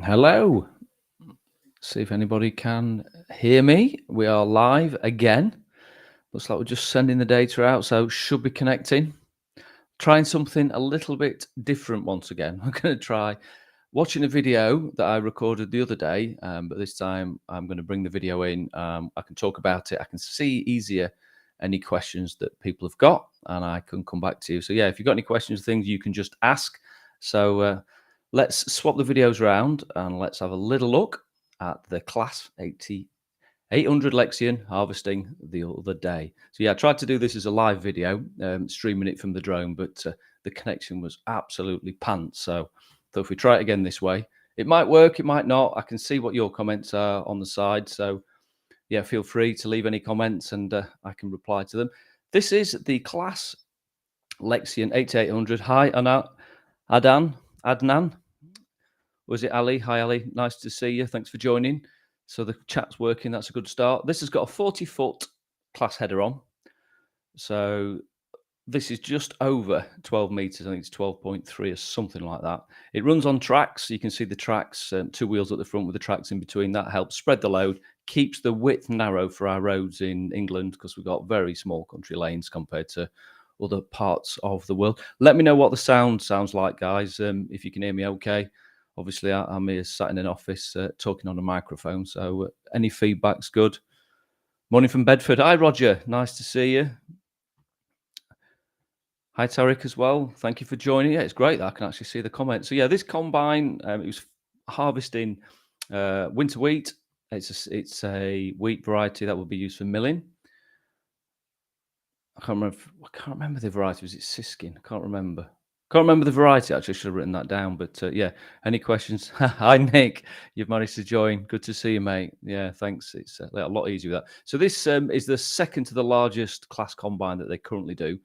Hello. See if anybody can hear me. We are live again. Looks like we're just sending the data out, so should be connecting. Trying something a little bit different once again. I'm going to try watching a video that I recorded the other day, but this time I'm going to bring the video in. I can talk about it. I can see easier any questions that people have got, and I can come back to you. So yeah, if you've got any questions, things you can just ask. So let's swap the videos around and let's have a little look at the CLAAS 800 Lexion harvesting the other day. So yeah, I tried to do this as a live video, streaming it from the drone, but the connection was absolutely pants. So if we try it again this way, it might work, it might not. I can see what your comments are on the side. So yeah, feel free to leave any comments and I can reply to them. This is the CLAAS Lexion 8800. Hi, Adnan. Was it Ali? Hi, Ali. Nice to see you. Thanks for joining. So the chat's working. That's a good start. This has got a 40-foot CLAAS header on. So this is just over 12 meters. I think it's 12.3 or something like that. It runs on tracks. You can see the tracks, two wheels at the front with the tracks in between. That helps spread the load, keeps the width narrow for our roads in England because we've got very small country lanes compared to other parts of the world. Let me know what the sound sounds like, guys, if you can hear me okay. Obviously, I'm here sat in an office talking on a microphone, so any feedback's good. Morning from Bedford. Hi, Roger. Nice to see you. Hi, Tarek, as well. Thank you for joining. Yeah, it's great that I can actually see the comments. So, yeah, this combine, it was harvesting winter wheat. It's a wheat variety that will be used for milling. I can't remember the variety. Was it Siskin? I can't remember. Can't remember the variety, actually. I should have written that down. But yeah, any questions? Hi, Nick. You've managed to join. Good to see you, mate. Yeah, thanks. It's a lot easier with that. So this is the second to the largest CLAAS combine that they currently do.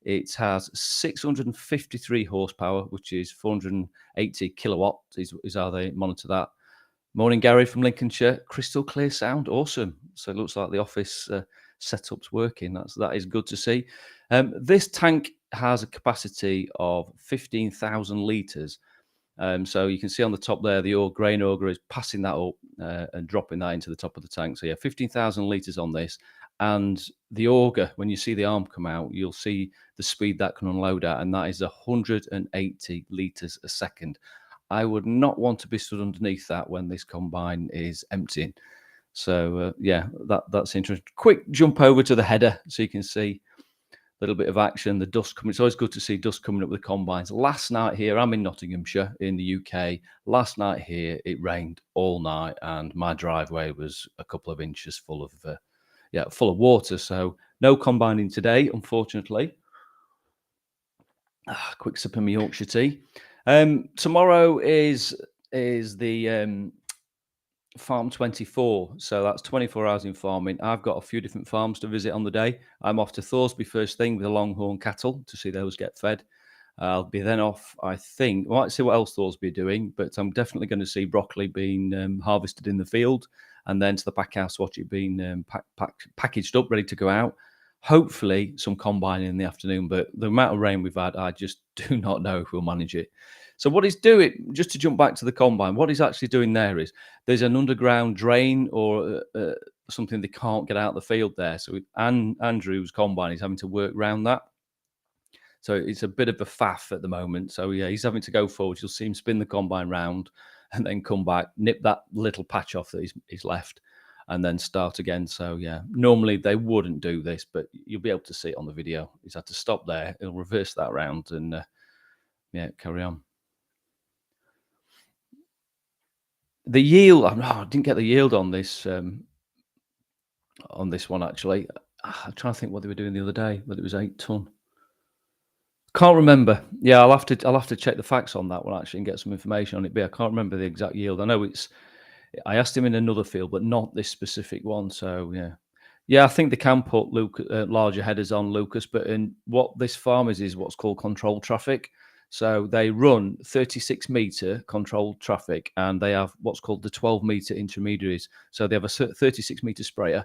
It has 653 horsepower, which is 480 kilowatts is how they monitor that. Morning, Gary from Lincolnshire. Crystal clear sound. Awesome. So it looks like the office setup's working. That is good to see. This tank has a capacity of 15,000 litres. So you can see on the top there, the grain auger is passing that up and dropping that into the top of the tank. So yeah, 15,000 litres on this. And the auger, when you see the arm come out, you'll see the speed that can unload at, and that is 180 litres a second. I would not want to be stood underneath that when this combine is emptying. So yeah, that's interesting. Quick jump over to the header so you can see a little bit of action, the dust coming. It's always good to see dust coming up with the combines. Last night here, I'm in Nottinghamshire in the UK. Last night here, it rained all night and my driveway was a couple of inches full of water. So no combining today, unfortunately. Quick sip of my Yorkshire tea. Tomorrow is the Farm 24, so that's 24 hours in farming. I've got a few different farms to visit on the day. I'm off to Thoresby first thing with the longhorn cattle to see those get fed. I'll be then off, I think. I might see what else Thoresby are doing, but I'm definitely going to see broccoli being harvested in the field, and then to the pack house, watch it being packaged up, ready to go out. Hopefully some combining in the afternoon, but the amount of rain we've had, I just do not know if we'll manage it. So what he's doing, just to jump back to the combine, what he's actually doing there is there's an underground drain or something they can't get out of the field there. So Andrew's combine is having to work around that. So it's a bit of a faff at the moment. So yeah, he's having to go forward. You'll see him spin the combine round and then come back, nip that little patch off that he's left, and then start again. So yeah, normally they wouldn't do this, but you'll be able to see it on the video. He's had to stop there. He'll reverse that round and yeah, carry on. The yield, I didn't get the yield on this one actually. I'm trying to think what they were doing the other day, but it was 8 ton. Can't remember. Yeah, I'll have to check the facts on that one actually and get some information on it. But I can't remember the exact yield. I know I asked him in another field, but not this specific one. So yeah, I think they can put larger headers on, Lucas. But what this farm is what's called controlled traffic. So they run 36-meter controlled traffic, and they have what's called the 12-meter intermediaries. So they have a 36-meter sprayer,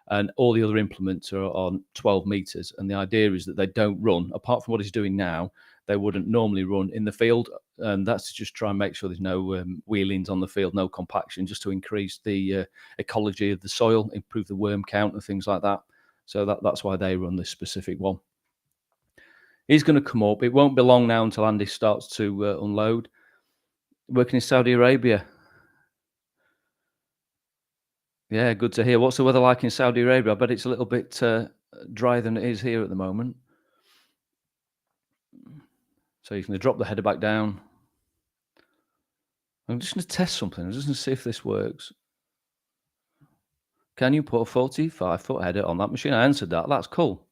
and all the other implements are on 12 meters. And the idea is that they don't run, apart from what he's doing now, they wouldn't normally run in the field, and that's to just try and make sure there's no wheelings on the field, no compaction, just to increase the ecology of the soil, improve the worm count and things like that. So that's why they run this specific one. He's going to come up. It won't be long now until Andy starts to unload. Working in Saudi Arabia. Yeah, good to hear. What's the weather like in Saudi Arabia? I bet it's a little bit drier than it is here at the moment. So you're going to drop the header back down. I'm just going to test something. I'm just going to see if this works. Can you put a 45-foot header on that machine? I answered that. That's cool.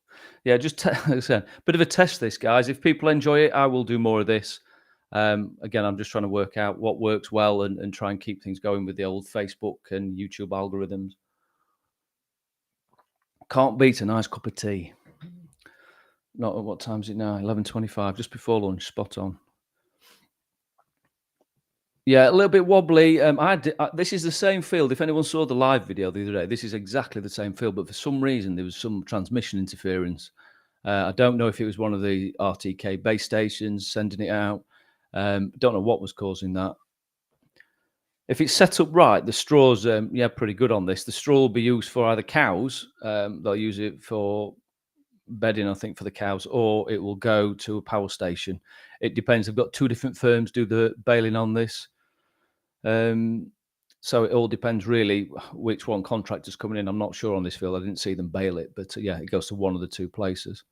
Yeah, just like I said, bit of a test this, guys. If people enjoy it, I will do more of this. Again, I'm just trying to work out what works well and try and keep things going with the old Facebook and YouTube algorithms. Can't beat a nice cup of tea. Not at what time is it now? 11:25, just before lunch. Spot on. Yeah, a little bit wobbly. This is the same field. If anyone saw the live video the other day, this is exactly the same field, but for some reason there was some transmission interference. I don't know if it was one of the RTK base stations sending it out. Don't know what was causing that. If it's set up right, the straws, pretty good on this. The straw will be used for either cows. They'll use it for bedding, I think, for the cows, or it will go to a power station. It depends. They've got two different firms do the baling on this. So it all depends really which one contractor's coming in. I'm not sure on this field. I didn't see them bale it, but yeah, it goes to one of the two places.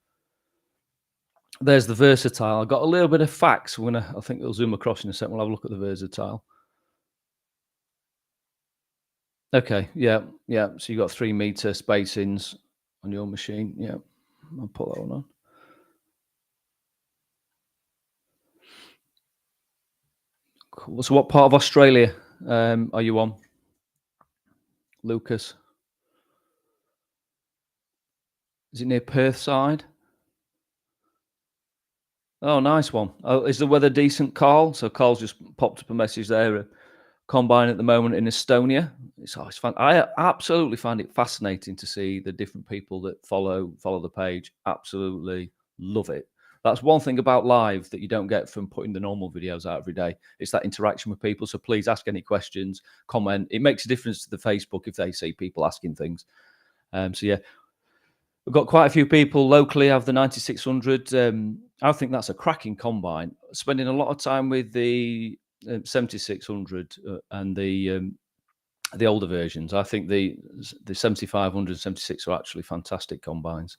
There's the versatile. I've got a little bit of facts. I think it'll zoom across in a second. We'll have a look at the versatile. Okay, yeah. So you got 3 meter spacings on your machine. Yeah, I'll put that one on. Cool. So what part of Australia are you on, Lucas? Is it near Perth side? Oh, nice one. Oh, is the weather decent, Carl? So Carl's just popped up a message there. Combine at the moment in Estonia. It's always fun. I absolutely find it fascinating to see the different people that follow the page. Absolutely love it. That's one thing about live that you don't get from putting the normal videos out every day. It's that interaction with people. So please ask any questions, comment. It makes a difference to the Facebook if they see people asking things. So yeah, we've got quite a few people locally have the 9600. I think that's a cracking combine. Spending a lot of time with the 7600 and the older versions. I think the 7500 and 76 are actually fantastic combines.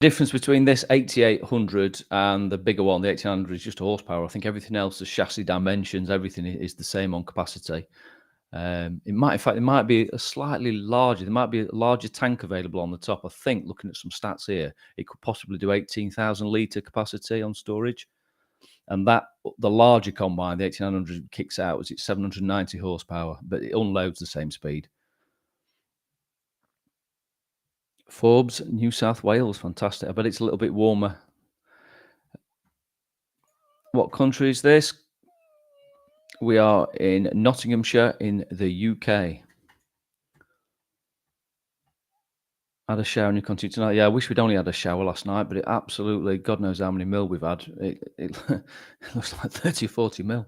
The difference between this 8800 and the bigger one, the 1800, is just horsepower. I think everything else, the chassis dimensions, everything is the same on capacity. It might be a slightly larger. There might be a larger tank available on the top. I think, looking at some stats here, it could possibly do 18,000 litre capacity on storage. And the larger combine, the 1800, kicks out as it's 790 horsepower, but it unloads the same speed. Forbes, New South Wales, fantastic. I bet it's a little bit warmer. What country is this? We are in Nottinghamshire in the UK. Had a shower and you continue tonight. Yeah, I wish we'd only had a shower last night, but it absolutely, God knows how many mil we've had. It looks like 30 or 40 mil.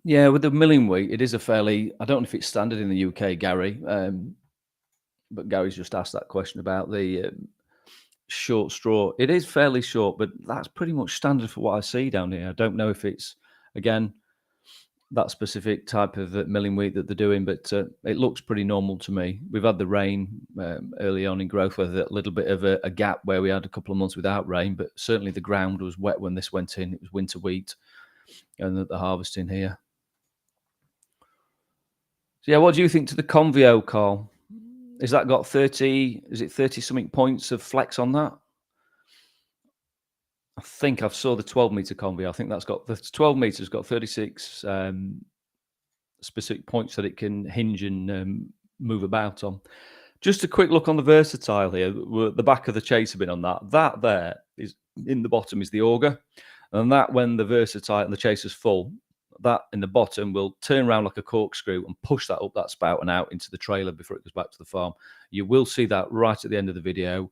Yeah, with the milling weight, it is a fairly, I don't know if it's standard in the UK, Gary, but Gary's just asked that question about the short straw. It is fairly short, but that's pretty much standard for what I see down here. I don't know if it's, again, that specific type of milling wheat that they're doing, but it looks pretty normal to me. We've had the rain early on in growth, with a little bit of a gap where we had a couple of months without rain, but certainly the ground was wet when this went in. It was winter wheat and the harvesting here. So yeah, what do you think to the Convio, Carl? Is that got 30, is it 30 something points of flex on that? I think I've saw the 12 meter Convio. I think that's got, the 12 meters got 36 specific points that it can hinge and move about on. Just a quick look on the versatile here. The back of the chaser bin on that. That there is in the bottom is the auger, and that when the versatile and the chaser's full, that in the bottom will turn around like a corkscrew and push that up that spout and out into the trailer before it goes back to the farm. You will see that right at the end of the video.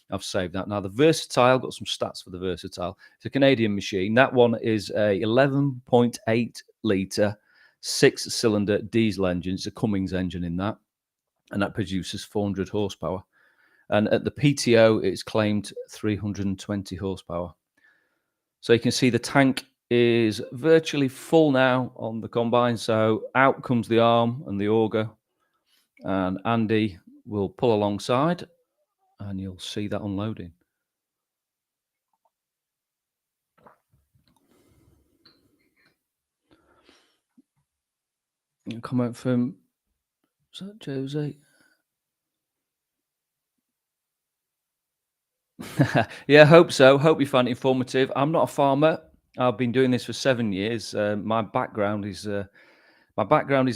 I've saved that. Now, the Versatile, got some stats for the Versatile. It's a Canadian machine. That one is a 11.8 litre, 6-cylinder diesel engine. It's a Cummins engine in that, and that produces 400 horsepower. And at the PTO, it's claimed 320 horsepower. So you can see the tank is virtually full now on the combine. So out comes the arm and the auger, and Andy will pull alongside, and you'll see that unloading. A comment from, is that Jose? Yeah, hope so. Hope you find it informative. I'm not a farmer. I've been doing this for 7 years. My background is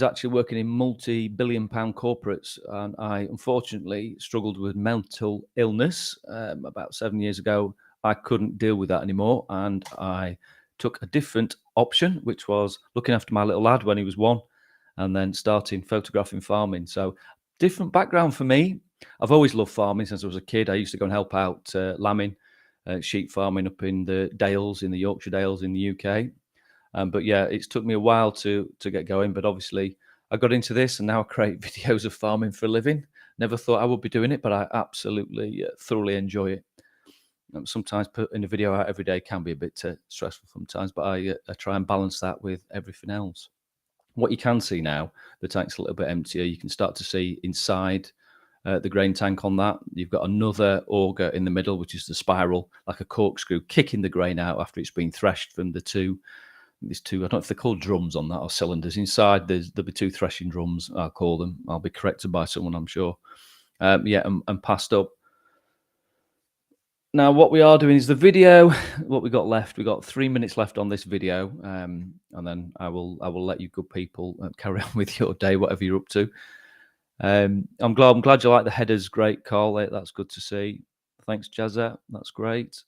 actually working in multi-billion-pound corporates, and I unfortunately struggled with mental illness about 7 years ago. I couldn't deal with that anymore, and I took a different option, which was looking after my little lad when he was 1, and then starting photographing farming. So different background for me. I've always loved farming since I was a kid. I used to go and help out lambing, sheep farming up in the Dales, in the Yorkshire Dales in the UK. But yeah, it's took me a while to get going. But obviously, I got into this, and now I create videos of farming for a living. Never thought I would be doing it, but I absolutely thoroughly enjoy it. Sometimes putting a video out every day can be a bit stressful sometimes, but I try and balance that with everything else. What you can see now, the tank's a little bit emptier. You can start to see inside the grain tank on that. You've got another auger in the middle, which is the spiral, like a corkscrew, kicking the grain out after it's been threshed from the two. These two, I don't know if they're called drums on that or cylinders. Inside, there'll be 2 threshing drums, I'll call them. I'll be corrected by someone, I'm sure. Yeah, and passed up. Now, what we are doing is the video. What we got left, we got 3 minutes left on this video, and then I will let you good people carry on with your day, whatever you're up to. I'm glad you like the headers. Great, Carl. That's good to see. Thanks, Jazza. That's great.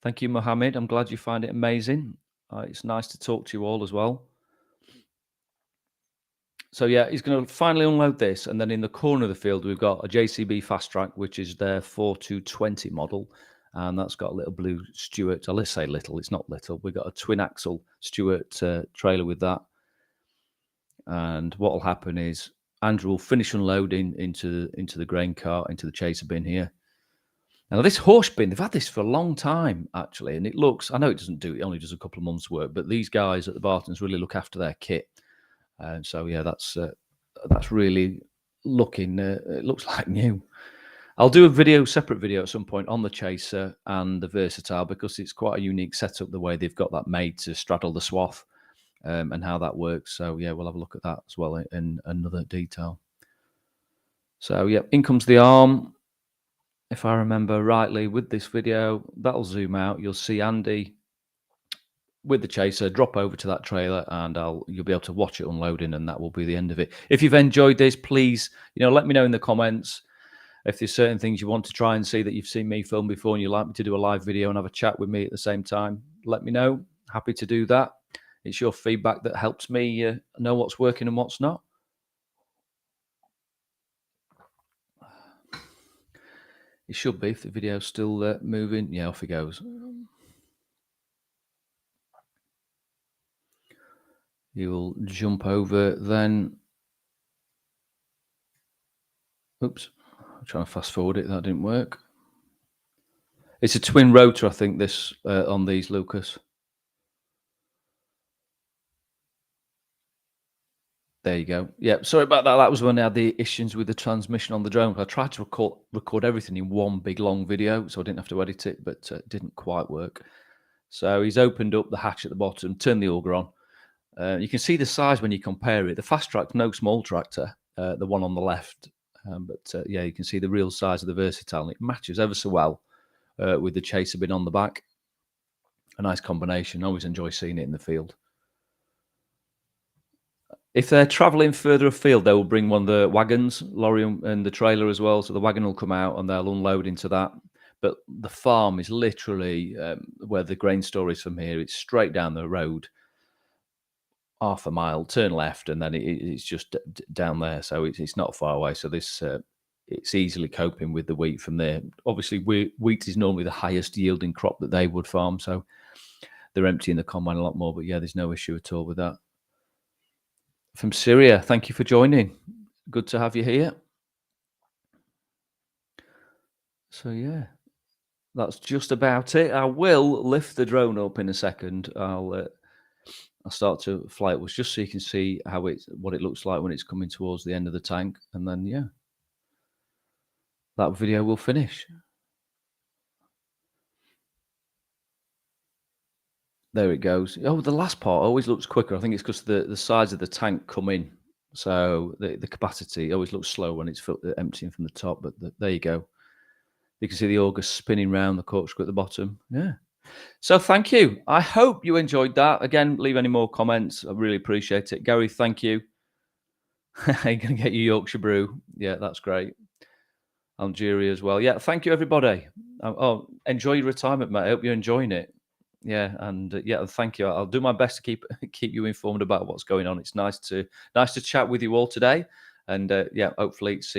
Thank you, Mohammed. I'm glad you find it amazing. It's nice to talk to you all as well. So yeah, he's going to finally unload this, and then in the corner of the field we've got a JCB Fast Track, which is their 4220 model, and that's got a little blue Stewart. Let's say little. It's not little. We've got a twin axle Stewart trailer with that, and what will happen is Andrew will finish unloading into the grain cart, into the chaser bin here. Now, this horse bin, they've had this for a long time, actually, and it looks, I know it only does a couple of months' work, but these guys at the Bartons really look after their kit. And so, yeah, that's really looking, it looks like new. I'll do a separate video at some point on the chaser and the Versatile, because it's quite a unique setup, the way they've got that made to straddle the swath, and how that works. So, yeah, we'll have a look at that as well in another detail. So, yeah, in comes the arm. If I remember rightly, with this video, that'll zoom out. You'll see Andy with the chaser drop over to that trailer, and you'll be able to watch it unloading, and that will be the end of it. If you've enjoyed this, please, let me know in the comments if there's certain things you want to try and see that you've seen me film before and you'd like me to do a live video and have a chat with me at the same time. Let me know. Happy to do that. It's your feedback that helps me know what's working and what's not. It should be, if the video's still moving. Yeah, off he goes. You will jump over then. Oops, I'm trying to fast forward it. That didn't work. It's a twin rotor, I think, this on these, Lucas. There you go. Yeah, sorry about that. That was when I had the issues with the transmission on the drone. I tried to record everything in one big long video, so I didn't have to edit it, but it didn't quite work. So he's opened up the hatch at the bottom, turned the auger on. You can see the size when you compare it. The Fast Track's no small tractor, the one on the left. But yeah, you can see the real size of the Versatile, and it matches ever so well with the chaser bin on the back. A nice combination. I always enjoy seeing it in the field. If they're travelling further afield, they will bring one of the wagons, lorry and the trailer as well. So the wagon will come out and they'll unload into that. But the farm is literally where the grain store is from here. It's straight down the road. half a mile, turn left, and then it's just down there. So it's not far away. So this it's easily coping with the wheat from there. Obviously, wheat is normally the highest yielding crop that they would farm, so they're emptying the combine a lot more. But yeah, there's no issue at all with that. From Syria, thank you for joining. Good to have you here. So yeah, that's just about it. I will lift the drone up in a second. I'll start to fly it just so you can see what it looks like when it's coming towards the end of the tank, and then yeah, that video will finish. There it goes. Oh, the last part always looks quicker. I think it's because the sides of the tank come in, so the capacity always looks slow when it's emptying from the top. But there you go. You can see the auger spinning round the corkscrew at the bottom. Yeah. So thank you. I hope you enjoyed that. Again, leave any more comments. I really appreciate it. Gary, thank you. You're going to get your Yorkshire brew. Yeah, that's great. Algeria as well. Yeah, thank you, everybody. Oh, enjoy your retirement, mate. I hope you're enjoying it. Yeah, and yeah, thank you. I'll do my best to keep you informed about what's going on. It's nice to chat with you all today, and yeah, hopefully see